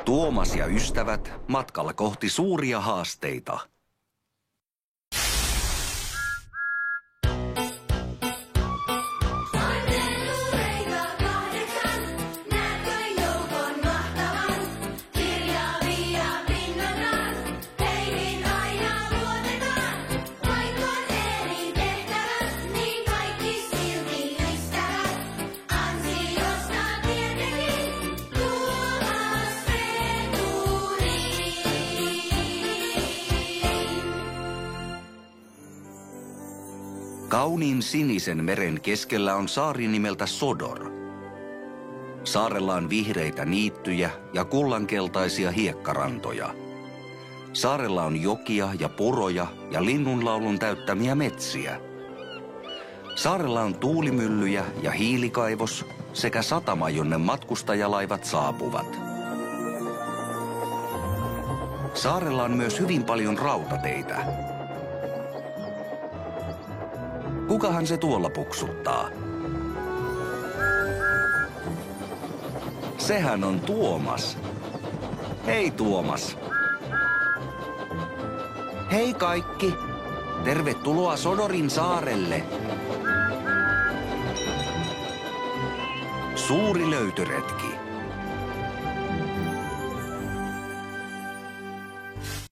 Tuomas ja ystävät matkalla kohti suuria haasteita. Kauniin sinisen meren keskellä on saari nimeltä Sodor. Saarella on vihreitä niittyjä ja kullankeltaisia hiekkarantoja. Saarella on jokia ja puroja ja linnunlaulun täyttämiä metsiä. Saarella on tuulimyllyjä ja hiilikaivos sekä satama, jonne matkustajalaivat saapuvat. Saarella on myös hyvin paljon rautateitä. Kukahan se tuolla puksuttaa? Sehän on Tuomas. Hei Tuomas. Hei kaikki. Tervetuloa Sodorin saarelle. Suuri löytöretki.